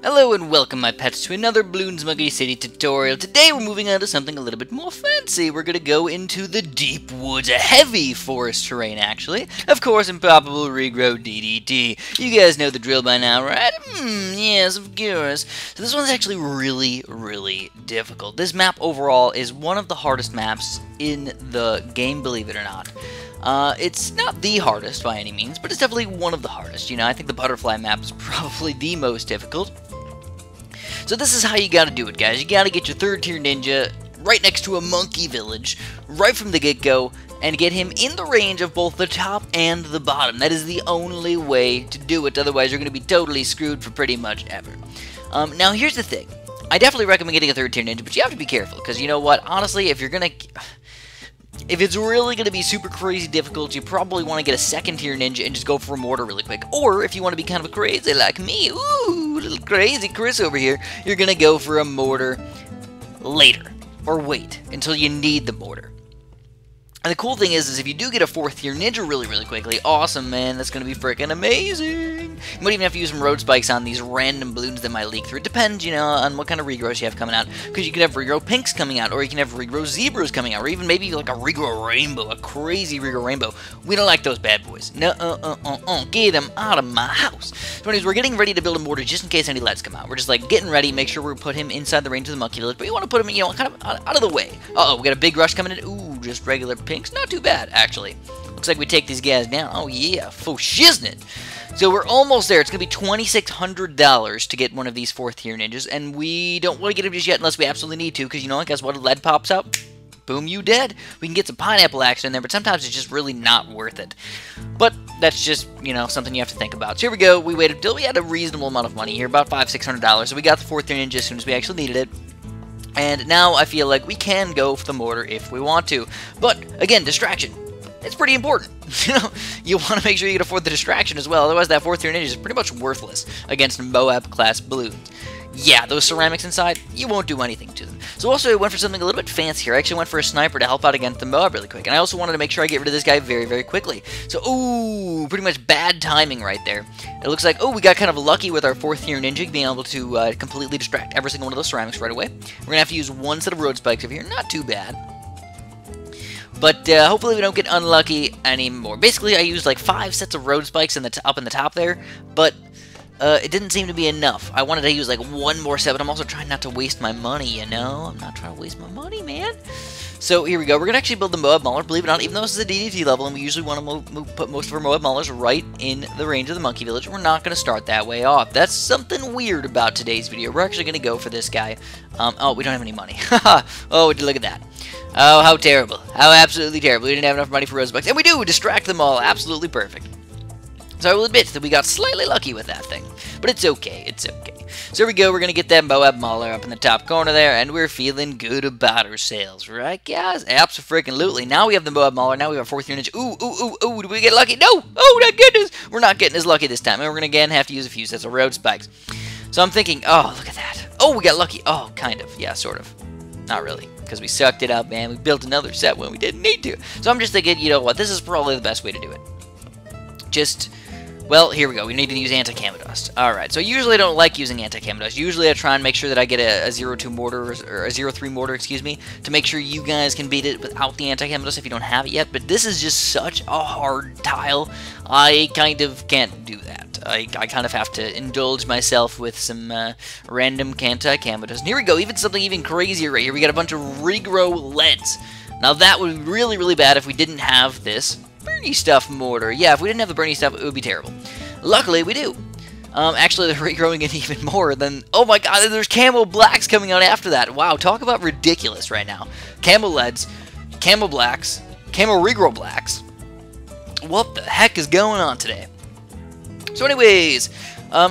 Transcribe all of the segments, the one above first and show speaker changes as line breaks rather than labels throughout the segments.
Hello and welcome, my pets, to another Bloons Monkey City tutorial. Today we're moving on to something a little bit more fancy. We're going to go into the deep woods, a heavy forest terrain, actually. Of course, improbable regrow DDT. You guys know the drill by now, right? Yes, of course. So this one's actually really difficult. This map overall is one of the hardest maps in the game, believe it or not. It's not the hardest by any means, but it's definitely one of the hardest. You know, I think the butterfly map is probably the most difficult. So this is how you gotta do it, guys. You gotta get your third tier ninja right next to a monkey village, right from the get-go, and get him in the range of both the top and the bottom. That is the only way to do it, otherwise you're gonna be totally screwed for pretty much ever. Now here's the thing. I definitely recommend getting a third tier ninja, but you have to be careful, because you know what? Honestly, if it's really going to be super crazy difficult, you probably want to get a second tier ninja and just go for a mortar really quick. Or, if you want to be kind of crazy like me, ooh, little crazy Chris over here, you're going to go for a mortar later. Or wait until you need the mortar. And the cool thing is if you do get a fourth tier ninja really quickly, awesome, man, that's going to be freaking amazing. You might even have to use some road spikes on these random balloons that might leak through. It depends, you know, on what kind of regrows you have coming out. Because you could have regrow pinks coming out, or you can have regrow zebras coming out, or even maybe like a regrow rainbow, a crazy regrow rainbow. We don't like those bad boys. No, get them out of my house. So anyways, we're getting ready to build a mortar just in case any leads come out. We're just like getting ready, make sure we put him inside the range of the monkey village, but you want to put him, you know, kind of out of the way. Uh-oh, we got a big rush coming in. Ooh, just regular pinks. Not too bad, actually. Looks like we take these guys down. Oh, yeah. For shiznit. So we're almost there. It's going to be $2,600 to get one of these fourth tier ninjas, and we don't want to get them just yet unless we absolutely need to, because, you know, guess what? A lead pops out. Boom, you dead. We can get some pineapple action in there, but sometimes it's just really not worth it. But that's just, you know, something you have to think about. So here we go. We waited until we had a reasonable amount of money here, about $500-600. So we got the fourth tier ninja as soon as we actually needed it. And now I feel like we can go for the mortar if we want to. But, again, distraction. It's pretty important. You know, you want to make sure you can afford the distraction as well. Otherwise, that fourth tier ninja is pretty much worthless against Moab-class balloons. Yeah, those ceramics inside, you won't do anything to them. So also, I went for something a little bit fancier. I actually went for a sniper to help out against the Moab really quick. And I also wanted to make sure I get rid of this guy very quickly. So, ooh, pretty much bad timing right there. It looks like, oh, we got kind of lucky with our fourth tier ninja being able to completely distract every single one of those ceramics right away. We're going to have to use one set of road spikes over here. Not too bad. But hopefully we don't get unlucky anymore. Basically, I used like 5 sets of road spikes up in the top there, but it didn't seem to be enough. I wanted to use like one more set, but I'm also trying not to waste my money, you know? I'm not trying to waste my money, man. So here we go. We're going to actually build the Moab Mauler, believe it or not, even though this is a DDT level, and we usually want to put most of our Moab Maulers right in the range of the monkey village. We're not going to start that way off. That's something weird about today's video. We're actually going to go for this guy. Oh, we don't have any money. Oh, look at that. Oh, how terrible. How absolutely terrible. We didn't have enough money for rosebucks. And we do! Distract them all. Absolutely perfect. So I will admit that we got slightly lucky with that thing. But it's okay. It's okay. So here we go. We're going to get that Moab Mauler up in the top corner there. And we're feeling good about ourselves. Right, guys? Abso-freaking-lutely. Now we have the Moab Mauler. Now we have our fourth tier ninja. Ooh. Did we get lucky? No! Oh, my goodness! We're not getting as lucky this time. And we're going to again have to use a few sets of road spikes. So I'm thinking, oh, look at that. Oh, we got lucky. Oh, kind of. Yeah, sort of. Not really. Because we sucked it up, man. We built another set when we didn't need to. So I'm just thinking, you know what, this is probably the best way to do it. Just, well, here we go. We need to use anti-camo dust. Alright, so usually I don't like using anti-camo dust. Usually I try and make sure that I get a 0-2 mortar, or a 0-3 mortar, excuse me, to make sure you guys can beat it without the anti-camo dust if you don't have it yet. But this is just such a hard tile, I kind of can't do that. I kind of have to indulge myself with some random anti-camo dust. And here we go, even something even crazier right here. We got a bunch of regrow leads. Now that would be really bad if we didn't have this Bernie stuff mortar. Yeah, if we didn't have the Bernie stuff, it would be terrible. Luckily, we do. Actually, they're regrowing it even more than... Oh my god, there's camo blacks coming out after that. Wow, talk about ridiculous right now. Camo leads, camo blacks, camo regrow blacks. What the heck is going on today? So anyways,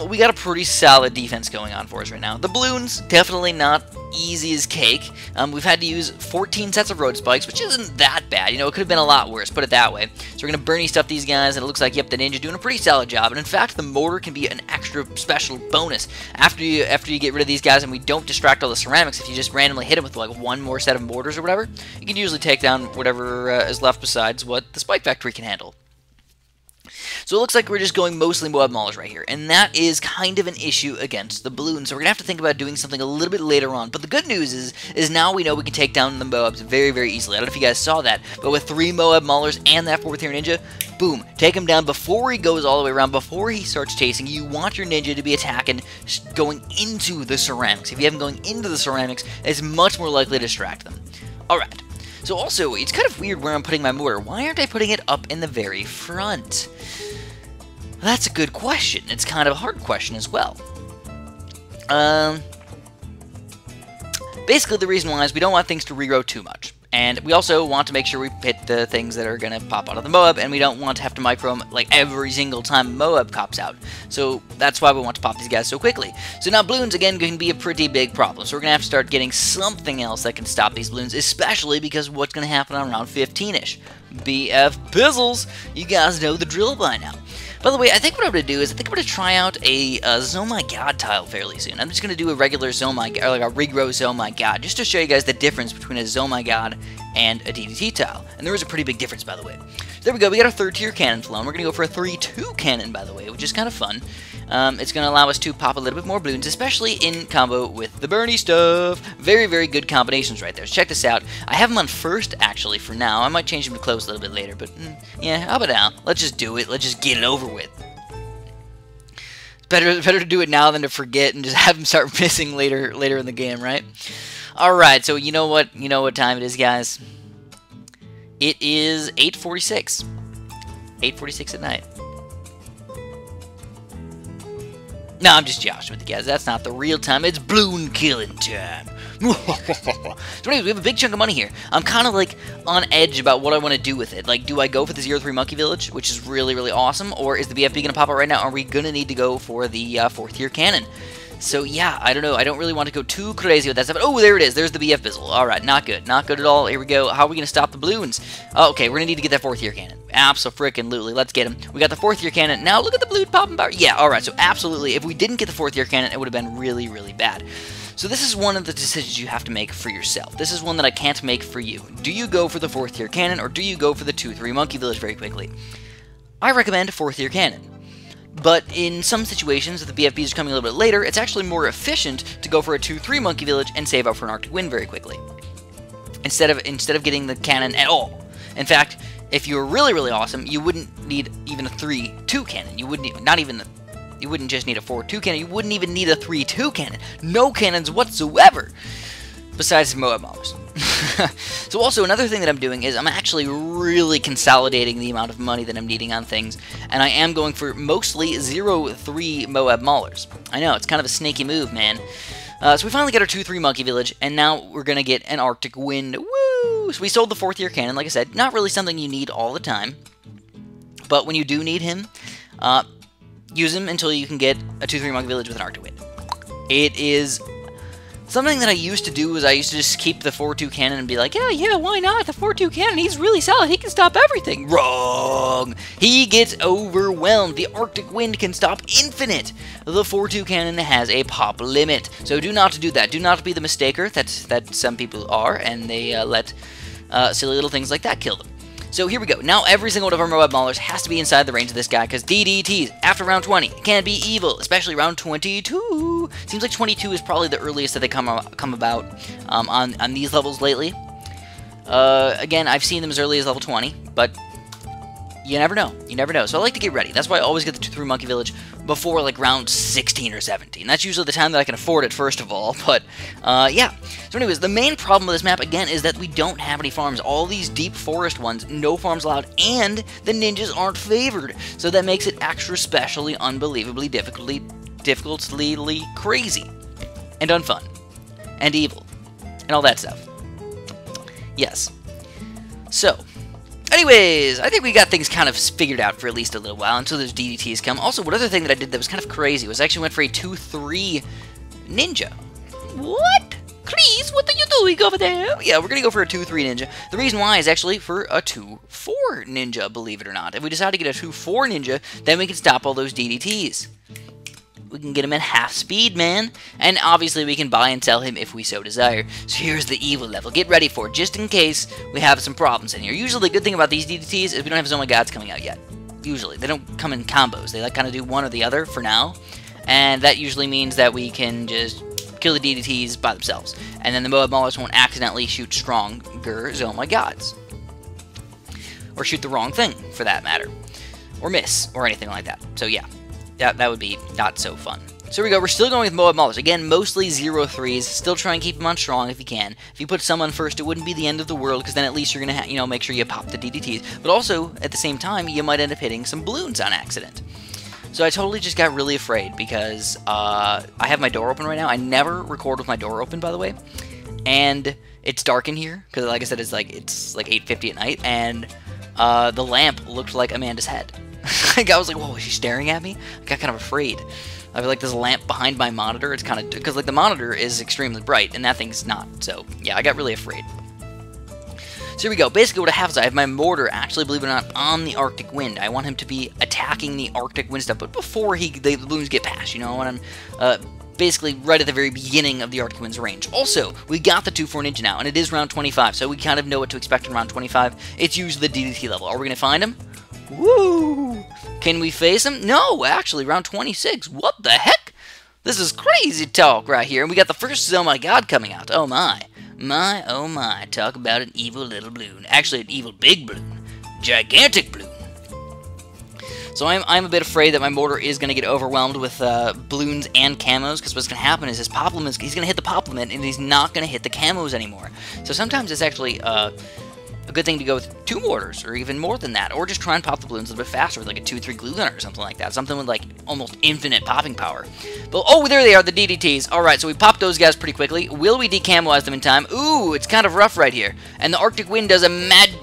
we got a pretty solid defense going on for us right now. The balloons, definitely not easy as cake. We've had to use 14 sets of road spikes, which isn't that bad. You know, it could have been a lot worse, put it that way. So we're going to Bernie stuff these guys, and it looks like, yep, the ninja's doing a pretty solid job. And in fact, the mortar can be an extra special bonus. After you get rid of these guys and we don't distract all the ceramics, if you just randomly hit them with like one more set of mortars or whatever, you can usually take down whatever is left besides what the spike factory can handle. So it looks like we're just going mostly Moab Maulers right here, and that is kind of an issue against the Bloons. So we're going to have to think about doing something a little bit later on. But the good news is now we know we can take down the Moabs very, very easily. I don't know if you guys saw that, but with 3 Moab Maulers and that 4th tier ninja, boom, take him down before he goes all the way around, before he starts chasing. You want your ninja to be attacking, going into the ceramics. If you have him going into the ceramics, it's much more likely to distract them. Alright, so also, it's kind of weird where I'm putting my mortar. Why aren't I putting it up in the very front? That's a good question. It's kind of a hard question as well. Basically, the reason why is we don't want things to regrow too much. And we also want to make sure we hit the things that are going to pop out of the Moab, and we don't want to have to micro them like every single time Moab pops out. So that's why we want to pop these guys so quickly. So now Bloons, again, can be a pretty big problem. So we're going to have to start getting something else that can stop these Bloons, especially because what's going to happen on round 15-ish? BF Bizzles! You guys know the drill by now. By the way, I think what I'm going to do is I think I'm going to try out a Oh My God tile fairly soon. I'm just going to do a regular Oh My God, or like a regrow Oh My God, just to show you guys the difference between a Oh My God and a DDT tile. And there is a pretty big difference, by the way. So there we go, we got our 3rd tier cannon flown. We're going to go for a 3-2 cannon, by the way, which is kind of fun. It's going to allow us to pop a little bit more Bloons, especially in combo with the Bernie stuff. Very, very good combinations right there. So check this out. I have them on first, actually, for now. I might change them to close a little bit later, but yeah, how about now? Let's just do it. Let's just get it over with. It's better to do it now than to forget and just have them start missing later in the game, right? Alright, so you know what time it is, guys? It is 8:46. 8:46 at night. No, I'm just joshing with you guys. That's not the real time. It's Bloon killing time. So anyways, we have a big chunk of money here. I'm kind of like on edge about what I want to do with it. Like, do I go for the 0-3 Monkey Village, which is really, really awesome, or is the BFB going to pop out right now? Are we going to need to go for the 4th tier cannon? So yeah, I don't know. I don't really want to go too crazy with that stuff. Oh, there it is. There's the BF Bizzle. Alright, not good. Not good at all. Here we go. How are we going to stop the Bloons? Oh, okay, we're going to need to get that 4th tier cannon. Abso-frickin-lutely. Let's get him. We got the 4th tier cannon. Now look at the Bloon popping power. Yeah, alright, so absolutely. If we didn't get the 4th tier cannon, it would have been really, really bad. So this is one of the decisions you have to make for yourself. This is one that I can't make for you. Do you go for the 4th tier cannon, or do you go for the 2-3 Monkey Village very quickly? I recommend a 4th tier cannon. But in some situations, if the BFBs are coming a little bit later, it's actually more efficient to go for a 2-3 Monkey Village and save up for an Arctic Wind very quickly. Instead of getting the cannon at all. In fact, if you were really, really awesome, you wouldn't need even a 3-2 cannon. You wouldn't just need a 4-2 cannon. You wouldn't even need a 3-2 cannon. No cannons whatsoever. Besides Moab Maulers. So also, another thing that I'm doing is I'm actually really consolidating the amount of money that I'm needing on things, and I am going for mostly 0-3 Moab Maulers. I know, it's kind of a snaky move, man. So we finally got our 2-3 Monkey Village, and now we're going to get an Arctic Wind. Woo! So we sold the 4th tier cannon, like I said. Not really something you need all the time, but when you do need him, use him until you can get a 2-3 Monkey Village with an Arctic Wind. It is... something that I used to do was I used to just keep the 4-2 cannon and be like, yeah, why not? The 4-2 cannon, he's really solid. He can stop everything. Wrong! He gets overwhelmed. The Arctic Wind can stop infinite. The 4-2 cannon has a pop limit. So do not do that. Do not be the mistaker that some people are, and they let silly little things like that kill them. So here we go. Now every single one of our Moab Maulers has to be inside the range of this guy, because DDTs after round 20 can be evil, especially round 22. Seems like 22 is probably the earliest that they come about on these levels lately. Again, I've seen them as early as level 20, but you never know. You never know. So I like to get ready. That's why I always get the 2-3 Monkey Village before like round 16 or 17. That's usually the time that I can afford it, first of all. But yeah. So anyways, the main problem with this map, again, is that we don't have any farms. All these deep forest ones, no farms allowed, and the ninjas aren't favored. So that makes it extra specially, unbelievably, difficultly crazy. And unfun. And evil. And all that stuff. Yes. So... anyways, I think we got things kind of figured out for at least a little while until those DDTs come. Also, one other thing that I did that was kind of crazy was I actually went for a 2-3 ninja. What? Chris, what are you doing over there? Yeah, we're going to go for a 2-3 ninja. The reason why is actually for a 2-4 ninja, believe it or not. If we decide to get a 2-4 ninja, then we can stop all those DDTs. We can get him at half speed, man. And obviously we can buy and sell him if we so desire. So here's the evil level. Get ready for it, just in case we have some problems in here. Usually the good thing about these DDTs is we don't have Zoma Gods coming out yet. usually. They don't come in combos. They like kind of do one or the other for now, and that usually means that we can just kill the DDTs by themselves, and then the Moab Maulers won't accidentally shoot stronger Oh My Gods. Or shoot the wrong thing, for that matter. Or miss, or anything like that. So yeah, that would be not so fun. So here we go, we're still going with Moab Maulers. Again, mostly 0-3s. Still try and keep them on strong if you can. If you put some on first, it wouldn't be the end of the world, because then at least you're going to, make sure you pop the DDTs. But also, at the same time, you might end up hitting some balloons on accident. So I totally just got really afraid, because I have my door open right now. I never record with my door open, by the way. And it's dark in here, because like I said, it's like 8:50 at night, and the lamp looked like Amanda's head. I was like, whoa, is she staring at me? I got kind of afraid. I feel like this lamp behind my monitor, it's kind of, because like the monitor is extremely bright, and that thing's not, so yeah, I got really afraid. So here we go, basically what I have is I have my mortar, actually, believe it or not, on the Arctic Wind. I want him to be attacking the Arctic Wind stuff, but before the balloons get past, I want him, basically right at the very beginning of the Arctic Wind's range. Also, we got the 2-4 Ninja now, and it is round 25, so we kind of know what to expect in round 25. It's usually the DDT level. Are we going to find him? Woo! Can we face him? No, actually, round 26. What the heck? This is crazy talk right here. And we got the first Oh My God coming out. Oh my. My, oh my. Talk about an evil little balloon. Actually, an evil big balloon. Gigantic balloon. So I'm a bit afraid that my mortar is going to get overwhelmed with balloons and camos, because what's going to happen is he's going to hit the poplement, and he's not going to hit the camos anymore. So sometimes it's actually a good thing to go with 2 mortars, or even more than that, or just try and pop the balloons a little bit faster with like a 2-3 glue gunner or something like that, something with like almost infinite popping power. But oh, there they are, the DDTs. Alright, so we popped those guys pretty quickly. Will we decamoize them in time? Ooh, it's kind of rough right here. And the Arctic Wind does a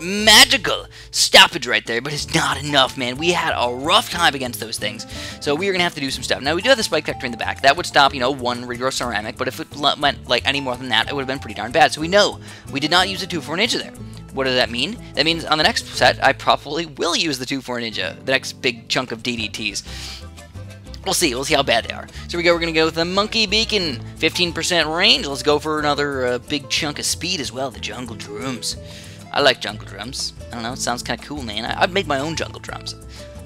magical stoppage right there, but it's not enough, man. We had a rough time against those things, so we are going to have to do some stuff. Now, we do have the Spike Vector in the back. That would stop, 1 regrowth ceramic, but if it went like any more than that, it would have been pretty darn bad. So we know we did not use a 2-4 Ninja there. What does that mean? That means on the next set, I probably will use the 2-4 Ninja, the next big chunk of DDTs. We'll see how bad they are. So here we go, we're going to go with the Monkey Beacon, 15% range. Let's go for another big chunk of speed as well, the Jungle Drums. I like Jungle Drums. I don't know, it sounds kind of cool, man. I'd make my own Jungle Drums.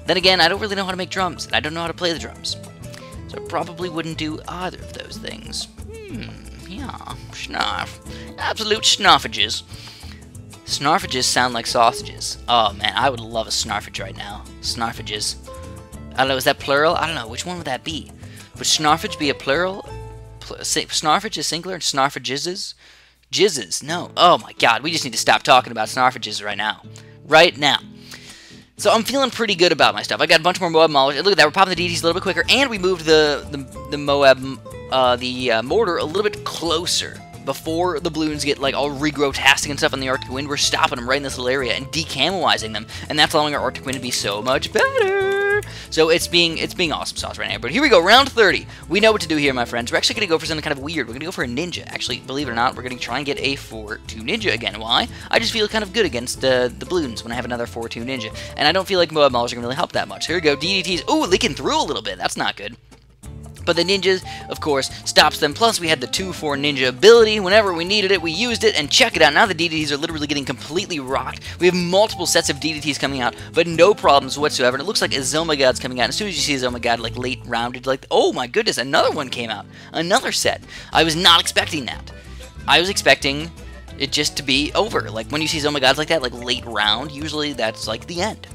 Then again, I don't really know how to make drums, and I don't know how to play the drums. So I probably wouldn't do either of those things. Yeah, snarf. Absolute snarfages. Snarfages sound like sausages. Oh man, I would love a snarfage right now. Snarfages. I don't know, is that plural? I don't know, which one would that be? Would snarfage be a plural? Snarfage is singular and snarfages is? Jizzes, no. Oh my god, we just need to stop talking about snarfages right now. Right now. So I'm feeling pretty good about my stuff. I got a bunch more Moab Maulers. Look at that, we're popping the DDs a little bit quicker, and we moved the Moab, mortar a little bit closer. Before the balloons get like all regrowtastic and stuff on the Arctic Wind, we're stopping them right in this little area and decamoizing them, and that's allowing our Arctic Wind to be so much better. So it's being awesome sauce right now. But here we go, round 30. We know what to do here, my friends. We're actually going to go for something kind of weird. We're going to go for a ninja. Actually, believe it or not, we're going to try and get a 4-2 ninja again. Why? I just feel kind of good against the balloons when I have another 4-2 ninja, and I don't feel like Moab Maulers are going to really help that much. Here we go, DDTs. Ooh, leaking through a little bit. That's not good. But the ninjas, of course, stops them. Plus, we had the 2-4 ninja ability. Whenever we needed it, we used it. And check it out. Now the DDTs are literally getting completely rocked. We have multiple sets of DDTs coming out, but no problems whatsoever. And it looks like a Oh My God's coming out. As soon as you see a Oh My God, like late rounded, like, oh my goodness, another one came out. Another set. I was not expecting that. I was expecting it just to be over. Like, when you see Oh My Gods like that, like late round, usually that's like the end.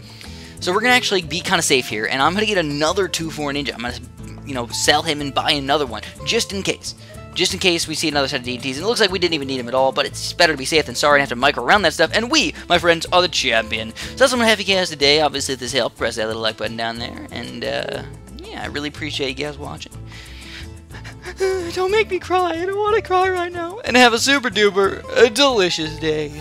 So we're going to actually be kind of safe here. And I'm going to get another 2-4 ninja. I'm going to sell him and buy another one, just in case. Just in case we see another set of DDTs. And it looks like we didn't even need him at all, but it's better to be safe than sorry and have to micro around that stuff. And we, my friends, are the champion. So that's what I'm going to have you guys today. Obviously, if this helped, press that little like button down there. And, yeah, I really appreciate you guys watching. Don't make me cry. I don't want to cry right now. And have a super duper delicious day.